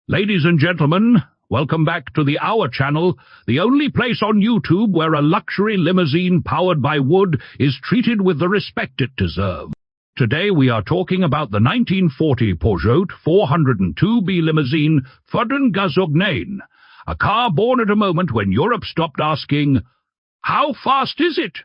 Ladies and gentlemen, welcome back to the Our Channel, the only place on YouTube where a luxury limousine powered by wood is treated with the respect it deserves. Today we are talking about the 1940 Peugeot 402 B Limousine for Gazogène, a car born at a moment when Europe stopped asking, "How fast is it?"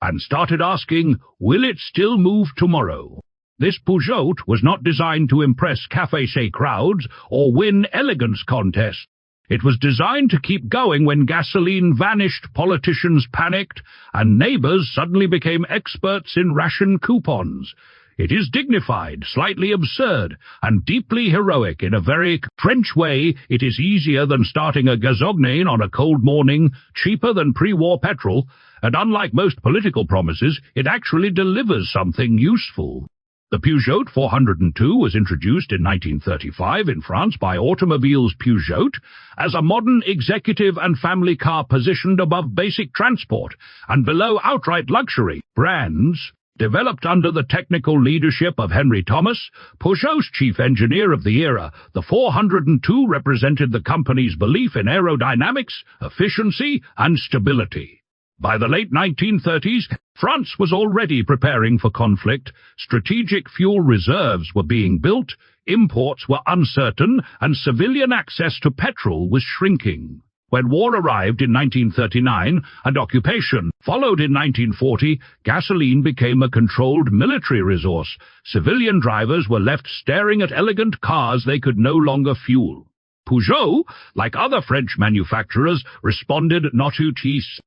and started asking, "Will it still move tomorrow?" This Peugeot was not designed to impress café crowds or win elegance contests. It was designed to keep going when gasoline vanished, politicians panicked, and neighbors suddenly became experts in ration coupons. It is dignified, slightly absurd, and deeply heroic in a very French way. It is easier than starting a Gazogene on a cold morning, cheaper than pre-war petrol, and unlike most political promises, it actually delivers something useful. The Peugeot 402 was introduced in 1935 in France by Automobiles Peugeot as a modern executive and family car positioned above basic transport and below outright luxury brands. Developed under the technical leadership of Henry Thomas, Peugeot's chief engineer of the era, the 402 represented the company's belief in aerodynamics, efficiency, and stability. By the late 1930s, France was already preparing for conflict. Strategic fuel reserves were being built, imports were uncertain, and civilian access to petrol was shrinking. When war arrived in 1939 and occupation followed in 1940, gasoline became a controlled military resource. Civilian drivers were left staring at elegant cars they could no longer fuel. Peugeot, like other French manufacturers, responded not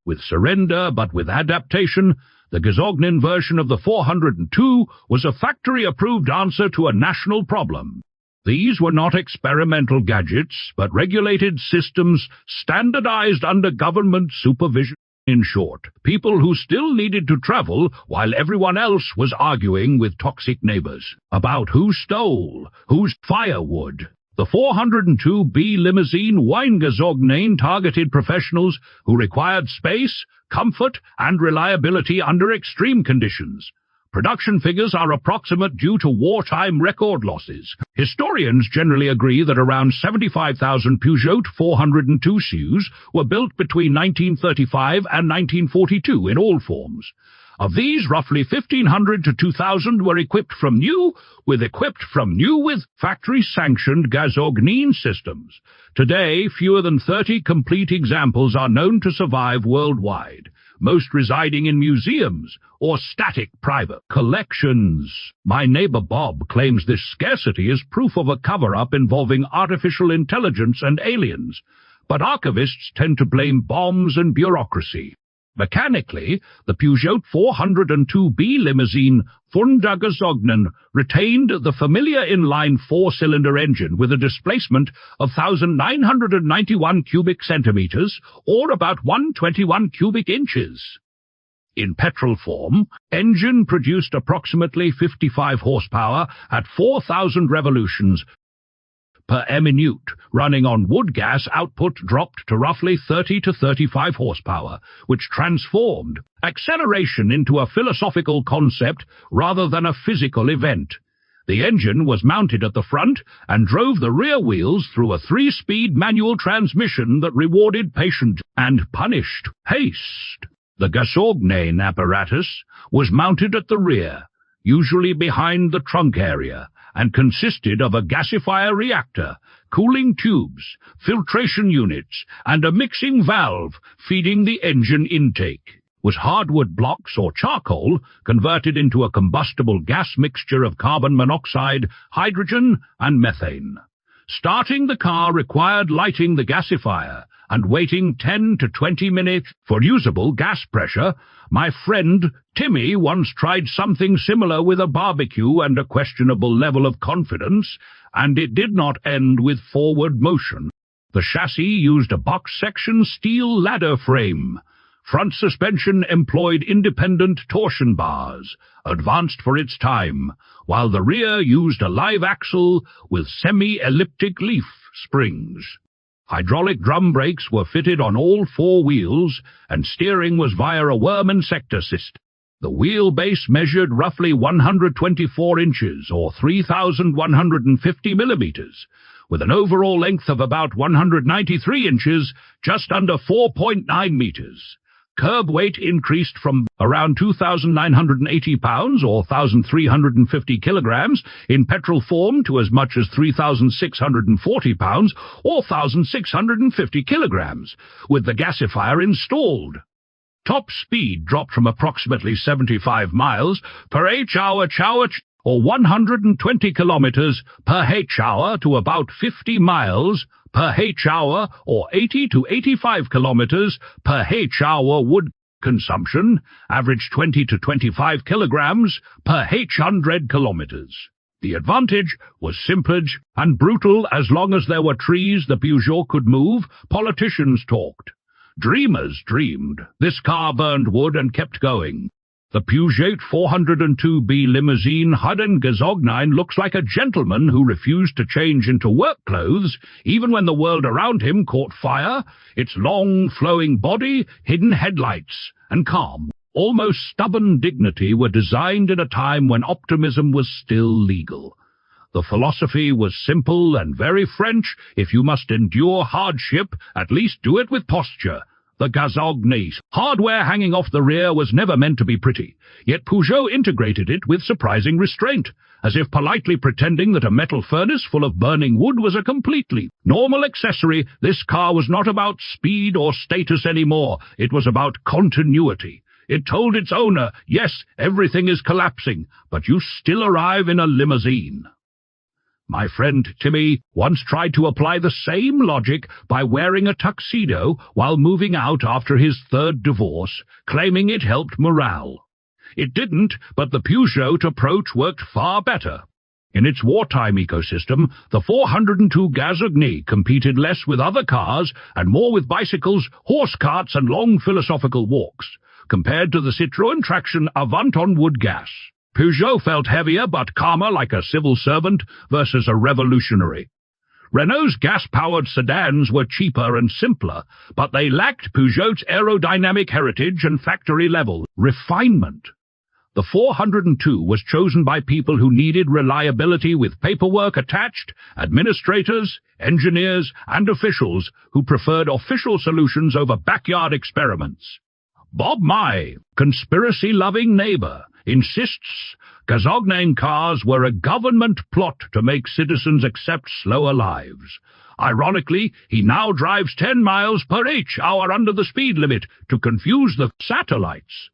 with surrender but with adaptation. The Gazogène version of the 402 was a factory-approved answer to a national problem. These were not experimental gadgets, but regulated systems standardized under government supervision. In short, people who still needed to travel while everyone else was arguing with toxic neighbors about who stole, whose firewood. The 402 B Limousine wine Gazogène targeted professionals who required space, comfort, and reliability under extreme conditions. Production figures are approximate due to wartime record losses. Historians generally agree that around 75,000 Peugeot 402 CUs were built between 1935 and 1942 in all forms. Of these, roughly 1,500 to 2,000 were equipped from new with factory-sanctioned Gazogene systems. Today, fewer than 30 complete examples are known to survive worldwide, most residing in museums or static private collections. My neighbor Bob claims this scarcity is proof of a cover-up involving artificial intelligence and aliens, but archivists tend to blame bombs and bureaucracy. Mechanically, the Peugeot 402 B Limousine for Gazogène retained the familiar inline four-cylinder engine with a displacement of 1,991 cubic centimeters, or about 121 cubic inches. In petrol form, engine produced approximately 55 horsepower at 4,000 revolutions per minute. Running on wood gas, output dropped to roughly 30 to 35 horsepower, which transformed acceleration into a philosophical concept rather than a physical event. The engine was mounted at the front and drove the rear wheels through a 3-speed manual transmission that rewarded patience and punished haste. The Gazogène apparatus was mounted at the rear, usually behind the trunk area, and consisted of a gasifier reactor, cooling tubes, filtration units, and a mixing valve feeding the engine intake. Was hardwood blocks or charcoal converted into a combustible gas mixture of carbon monoxide, hydrogen, and methane. Starting the car required lighting the gasifier and waiting 10 to 20 minutes for usable gas pressure. My friend Timmy once tried something similar with a barbecue and a questionable level of confidence, and it did not end with forward motion. The chassis used a box-section steel ladder frame. Front suspension employed independent torsion bars, advanced for its time, while the rear used a live axle with semi-elliptic leaf springs. Hydraulic drum brakes were fitted on all 4 wheels, and steering was via a worm and sector system. The wheelbase measured roughly 124 inches, or 3,150 millimeters, with an overall length of about 193 inches, just under 4.9 meters. Curb weight increased from around 2,980 pounds or 1,350 kilograms in petrol form to as much as 3,640 pounds or 1,650 kilograms, with the gasifier installed. Top speed dropped from approximately 75 miles per h-hour or 120 kilometers per h-hour to about 50 miles per h-hour or 80 to 85 kilometers per h-hour. Wood consumption averaged 20 to 25 kilograms per h-100 kilometers. The advantage was simplage and brutal. As long as there were trees the Peugeot could move, politicians talked. Dreamers dreamed. This car burned wood and kept going. The Peugeot 402 B Limousine HUD and Gazogène looks like a gentleman who refused to change into work clothes, even when the world around him caught fire. Its long, flowing body, hidden headlights, and calm, almost stubborn dignity were designed in a time when optimism was still legal. The philosophy was simple and very French. If you must endure hardship, at least do it with posture. The Gazogene hardware hanging off the rear was never meant to be pretty, yet Peugeot integrated it with surprising restraint, as if politely pretending that a metal furnace full of burning wood was a completely normal accessory. This car was not about speed or status anymore. It was about continuity. It told its owner, yes, everything is collapsing, but you still arrive in a limousine. My friend Timmy once tried to apply the same logic by wearing a tuxedo while moving out after his third divorce, claiming it helped morale. It didn't, but the Peugeot approach worked far better. In its wartime ecosystem, the 402 Gazogene competed less with other cars and more with bicycles, horse carts, and long philosophical walks, compared to the Citroën traction Avant on wood gas. Peugeot felt heavier but calmer, like a civil servant versus a revolutionary. Renault's gas-powered sedans were cheaper and simpler, but they lacked Peugeot's aerodynamic heritage and factory-level refinement. The 402 was chosen by people who needed reliability with paperwork attached, administrators, engineers, and officials who preferred official solutions over backyard experiments. Bob, my conspiracy-loving neighbor, insists Gazogene cars were a government plot to make citizens accept slower lives. Ironically, he now drives 10 miles per h-hour under the speed limit to confuse the satellites.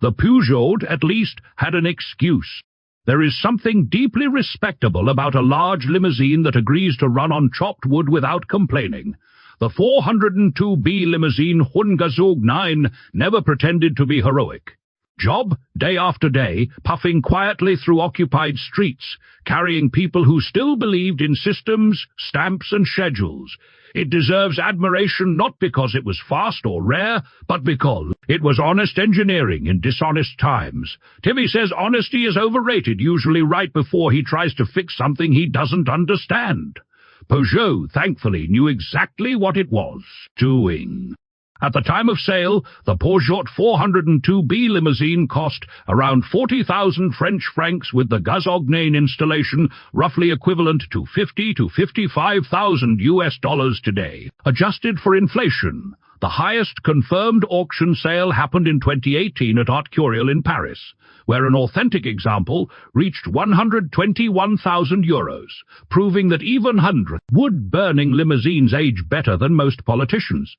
The Peugeot, at least, had an excuse. There is something deeply respectable about a large limousine that agrees to run on chopped wood without complaining. The 402 B Limousine Gazogene never pretended to be heroic. Job, day after day, puffing quietly through occupied streets, carrying people who still believed in systems, stamps, and schedules. It deserves admiration not because it was fast or rare, but because it was honest engineering in dishonest times. Timmy says honesty is overrated, usually right before he tries to fix something he doesn't understand. Peugeot, thankfully, knew exactly what it was doing. At the time of sale, the Peugeot 402 B Limousine cost around 40,000 French francs, with the Gazogene installation roughly equivalent to 50 to 55,000 US dollars today, adjusted for inflation. The highest confirmed auction sale happened in 2018 at Art Curial in Paris, where an authentic example reached 121,000 euros, proving that even wood-burning limousines age better than most politicians.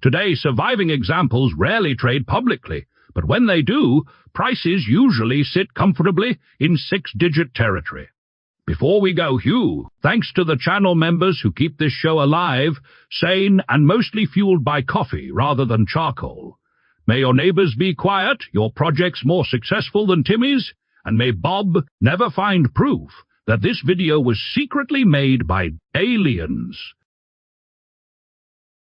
Today, surviving examples rarely trade publicly, but when they do, prices usually sit comfortably in six-digit territory. Before we go, Hugh, thanks to the channel members who keep this show alive, sane, and mostly fueled by coffee rather than charcoal. May your neighbors be quiet, your projects more successful than Timmy's, and may Bob never find proof that this video was secretly made by aliens.